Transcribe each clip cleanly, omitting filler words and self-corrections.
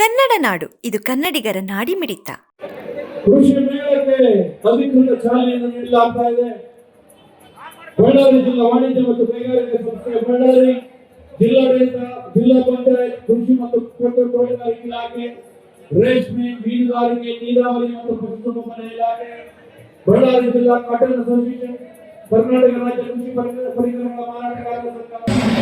ಕನ್ನಡ ನಾಡು, ಇದು ಕನ್ನಡಿಗರ ನಾಡಿಮಿಡಿತ. ಕೃಷಿ ಮೇಳಕ್ಕೆ ಅಧಿಕೃತ ಚಾಲನೆಯನ್ನು ನೀಡಲಾಗ್ತಾ ಇದೆ. ಬಳ್ಳಾರಿ ಜಿಲ್ಲಾ ವಾಣಿಜ್ಯ ಮತ್ತು ಕೈಗಾರಿಕಾ ಸಂಸ್ಥೆ ಬಳ್ಳಾರಿ, ಜಿಲ್ಲಾಡಳಿತ, ಜಿಲ್ಲಾ ಪಂಚಾಯತ್, ಕೃಷಿ ಮತ್ತು ತೋಟಗಾರಿಕೆ ಇಲಾಖೆ, ರೇಷ್ಮೆ, ಮೀನುಗಾರಿಕೆ, ನೀರಾವರಿ ಮತ್ತು ಪಶುಸಂಗೋಪನಾ ಇಲಾಖೆ, ಬಳ್ಳಾರಿ ಜಿಲ್ಲಾ ಕಾಟನ್ ಅಸೋಸಿಯೇಷನ್, ಕರ್ನಾಟಕ ರಾಜ್ಯ ಕೃಷಿ ಪರಿಕರಗಳ ಮಾರಾಟಗಾರರ ಸಂಘ,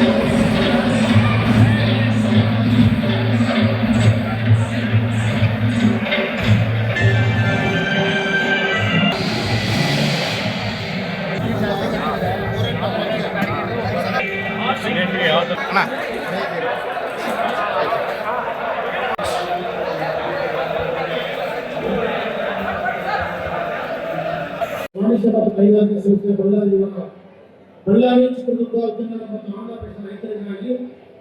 ವಾಣಿಜ್ಯ ಮತ್ತು ಕೈಗಾರಿಕಾ ಸಂಸ್ಥೆ ಬಳ್ಳಾರಿ ಬಳ್ಳಾರಿ ಚಿತ್ರದುರ್ಗ ಉದ್ಯಮ ಮತ್ತು ಆಂಧ್ರಪ್ರದೇಶ ರೈತರಿಗಾಗಿ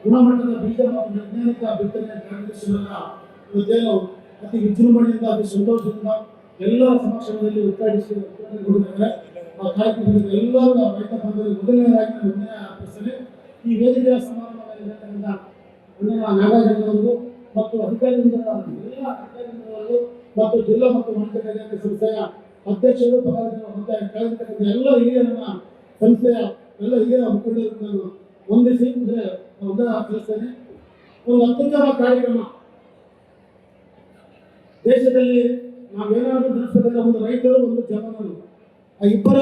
ಗುಣಮಟ್ಟದ ಬೀಜ ಮತ್ತು ವೈಜ್ಞಾನಿಕ ಬಿತ್ತನೆ ಕಾರ್ಯಕ್ರಮವನ್ನು ಇವತ್ತೇನು ಅತಿ ವಿಜೃಂಭಣೆಯಿಂದ ಅತಿ ಸಂತೋಷದಿಂದ ಎಲ್ಲರ ಸಮಕ್ಷಮದಲ್ಲಿ ಉದ್ಘಾಟಿಸಿದ್ದಾರೆ. ಆ ಕಾರ್ಯಕ್ರಮದಲ್ಲಿ ಎಲ್ಲರೂ ರೈತ ಬಾಂಧವರಿಗೆ ಮೊದಲನೇದಾಗಿ ನಾನು ಅರ್ಪಿಸ್ತೇನೆ. ಈ ವೇದಿಕೆಯ ಸಮಾರಂಭದಲ್ಲಿರ್ತಕ್ಕಂಥ ನಾಗಾರ್ಜುನವರು ಮತ್ತು ಅಧಿಕಾರಿಗಳು ಎಲ್ಲ ಅಧಿಕಾರಿಗಳು ಮತ್ತು ಜಿಲ್ಲಾ ಮತ್ತು ವಾಣಿಜ್ಯ ಕೈಗಾರಿಕಾ ಸಂಸ್ಥೆಯ ಅಧ್ಯಕ್ಷರು, ಕೆಳಗಿರ್ತಕ್ಕಂಥ ಎಲ್ಲ ಹಿರಿಯರನ್ನ ಸಂಸ್ಥೆಯ ಎಲ್ಲ ಹಿರಿಯ ಮುಖಂಡರನ್ನು ನಾನು ವಂದಿಸಿ ತಿಳಿಸ್ತೇನೆ. ಒಂದು ಅತ್ಯುತ್ತಮ ಕಾರ್ಯಕ್ರಮ. ದೇಶದಲ್ಲಿ ನಾವೇನಾದ್ರೂ ನೆನೆಸಬೇಕಾದ್ರೆ ಒಂದು ರೈತರು, ಒಂದು ಜವಾನರು, ಆ ಇಬ್ಬರ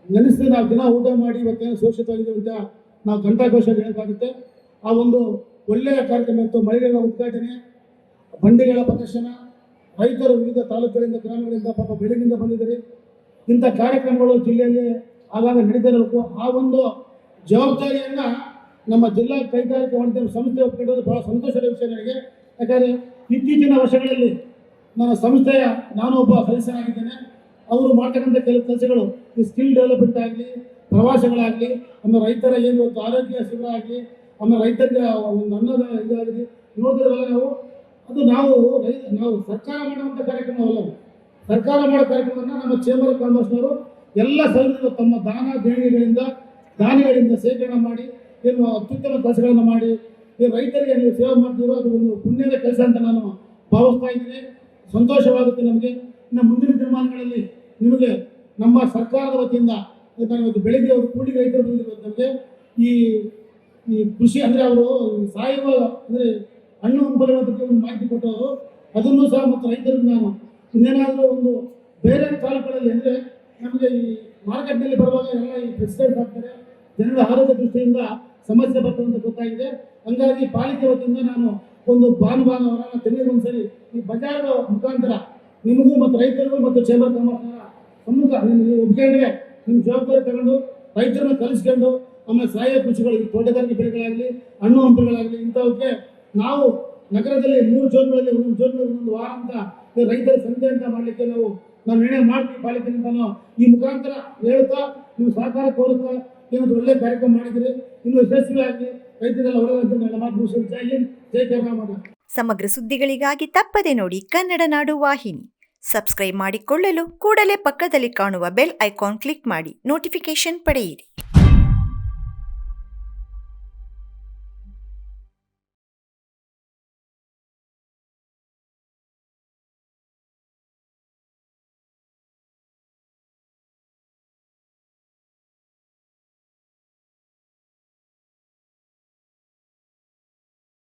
ನೆನೆಸಿ ನಾವು ದಿನ ಊಟ ಮಾಡಿ ಇವತ್ತೇನು ಸುರಕ್ಷಿತವಾಗಿದ್ದೇವೆ ಅಂತ ನಾವು ಘಂಟಾಘೋಷ ಹೇಳಬೇಕಾಗುತ್ತೆ. ಆ ಒಂದು ಒಳ್ಳೆಯ ಕಾರ್ಯಕ್ರಮ ಇತ್ತು. ಮಹಿಳೆಯರ ಉದ್ಘಾಟನೆ, ಬಂಡಿಗಳ ಪ್ರದರ್ಶನ, ರೈತರು ವಿವಿಧ ತಾಲೂಕುಗಳಿಂದ, ಗ್ರಾಮಗಳಿಂದ ಪಾಪ ಬೆಳಗಿಂದ ಬಂದಿದ್ದಾರೆ. ಇಂಥ ಕಾರ್ಯಕ್ರಮಗಳು ಜಿಲ್ಲೆಯಲ್ಲಿ ಆಗಾಗ ನಡೀತಿರಬೇಕು. ಆ ಒಂದು ಜವಾಬ್ದಾರಿಯನ್ನ ನಮ್ಮ ಜಿಲ್ಲಾ ಕೈಗಾರಿಕಾ ವಾಣಿಜ್ಯ ಸಂಸ್ಥೆ ಒಪ್ಪಿಕೊಳ್ಳೋದು ಬಹಳ ಸಂತೋಷದ ವಿಷಯ ನನಗೆ. ಯಾಕಂದರೆ ಇತ್ತೀಚಿನ ವರ್ಷಗಳಲ್ಲಿ ನನ್ನ ಸಂಸ್ಥೆಯ ನಾನು ಒಬ್ಬ ಸದಸ್ಯನಾಗಿದ್ದೇನೆ. ಅವರು ಮಾಡ್ತಕ್ಕಂಥ ಕೆಲವು ಕೆಲಸಗಳು, ಈ ಸ್ಕಿಲ್ ಡೆವಲಪ್ಮೆಂಟ್ ಆಗಲಿ, ಪ್ರವಾಸಗಳಾಗಲಿ, ಆಮೇಲೆ ರೈತರ ಏನು ಆರೋಗ್ಯ ಶಿಬಿರ ಆಗಲಿ, ಆಮೇಲೆ ರೈತರಿಗೆ ಒಂದು ಅನ್ನದ ಇದಾಗಲಿ ನೋಡಿದ್ರಲ್ಲ ನಾವು ಸರ್ಕಾರ ಮಾಡುವಂಥ ಕಾರ್ಯಕ್ರಮ ಅಲ್ಲ. ಸರ್ಕಾರ ಮಾಡೋ ಕಾರ್ಯಕ್ರಮವನ್ನು ನಮ್ಮ ಚೇಂಬರ್ ಆಫ್ ಕಾಮರ್ಸ್ನವರು ಎಲ್ಲ ಸೈನಿಕರು ತಮ್ಮ ದಾನಿಗಳಿಂದ ಶೇಖರಣೆ ಮಾಡಿ ಏನು ಅತ್ಯುತ್ತಮ ಕೆಲಸಗಳನ್ನು ಮಾಡಿ ಈ ರೈತರಿಗೆ ನೀವು ಸೇವೆ ಮಾಡ್ತೀರೋ ಅದು ಒಂದು ಪುಣ್ಯದ ಕೆಲಸ ಅಂತ ನಾನು ಭಾವಿಸ್ತಾ ಇದ್ದೀನಿ. ಸಂತೋಷವಾಗುತ್ತೆ ನಮಗೆ. ಇನ್ನು ಮುಂದಿನ ದಿನಮಾನಗಳಲ್ಲಿ ನಿಮಗೆ ನಮ್ಮ ಸರ್ಕಾರದ ವತಿಯಿಂದ ಇವತ್ತು ಬೆಳಿಗ್ಗೆ ಅವರು ಕೂಲಿ ರೈತರು ಬಂದಿರೋದು ನಮಗೆ ಈ ಕೃಷಿ ಅಂದರೆ ಅವರು ಸಾಯುವ ಅಂದರೆ ಹಣ್ಣು ಹಂಪಲುಗಳ ಬಗ್ಗೆ ಒಂದು ಮಾಹಿತಿ ಕೊಟ್ಟವರು, ಅದನ್ನು ಸಹ ಮತ್ತು ರೈತರಿಗೆ ನಾನು ಇನ್ನೇನಾದರೂ ಒಂದು ಬೇರೆ ತಾಲೂಕುಗಳಲ್ಲಿ ಅಂದರೆ ನಮಗೆ ಈ ಮಾರ್ಕೆಟ್ನಲ್ಲಿ ಬರುವಾಗ ಎಲ್ಲ ಈ ಪ್ರೆಸಿಡೆಂಟ್ ಆಗ್ತಾರೆ, ಜನರ ಆರೋಗ್ಯ ದೃಷ್ಟಿಯಿಂದ ಸಮಸ್ಯೆ ಬರ್ತದೆ ಗೊತ್ತಾಗಿದೆ. ಹಂಗಾಗಿ ಪಾಲಿಕೆ ವತಿಯಿಂದ ನಾನು ಒಂದು ಭಾನುವಾರ ತಿಂಗಳಿಗೊಂದ್ಸರಿ ಈ ಬಜಾರ್ ಮುಖಾಂತರ ನಿಮಗೂ ಮತ್ತು ರೈತರಿಗೂ ಮತ್ತು ಚೇಂಬರ್ ಕಾಮರ್ಸ್ನ ಸಮ್ಮುಖ ನೀವು ಒಪ್ಪಿಕೊಂಡ್ರೆ ನಿಮ್ಮ ಜವಾಬ್ದಾರಿ ತಗೊಂಡು ರೈತರನ್ನ ಕಲಿಸ್ಕೊಂಡು ಆಮೇಲೆ ಸಹಾಯ ಕೃಷಿಗಳು, ತೋಟಗಾರಿಕೆ ಬೆಳೆಗಳಾಗಲಿ, ಹಣ್ಣು ಹಂಪಲುಗಳಾಗಲಿ ಇಂಥವಕ್ಕೆ ನಾವು ನಗರದಲ್ಲಿ 3 ಜೋನ್ಗಳಲ್ಲಿ ಒಂದೊಂದು ವಾರ ಅಂತ ರೈತರ ಸಂತೆ ಅಂತ ಮಾಡಲಿಕ್ಕೆ ನಾವು ನಿರ್ಣಯ ಮಾಡ್ತೀವಿ ಪಾಲಿಕೆಯಿಂದ. ಈ ಮುಖಾಂತರ ಹೇಳ್ತಾ ನೀವು ಸಹಕಾರ ಕೋರುತ್ತಾ ಏನೊಂದು ಒಳ್ಳೆ ಕಾರ್ಯಕ್ರಮ ಮಾಡಿದರೆ ಇನ್ನು ಯಶಸ್ವಿಯಾಗಿ ರೈತರೆಲ್ಲ ಹೊರಗೆ ಮಾತು. ಜೈ ಕರ್ನಾಟಕ. ಸಮಗ್ರ ಸುದ್ದಿಗಳಿಗಾಗಿ ತಪ್ಪದೆ ನೋಡಿ ಕನ್ನಡ ನಾಡು ವಾಹಿನಿ. ಸಬ್ಸ್ಕ್ರೈಬ್ ಮಾಡಿಕೊಳ್ಳಲು ಕೂಡಲೇ ಪಕ್ಕದಲ್ಲಿ ಕಾಣುವ ಬೆಲ್ ಐಕಾನ್ ಕ್ಲಿಕ್ ಮಾಡಿ ನೋಟಿಫಿಕೇಶನ್ ಪಡೆಯಿರಿ.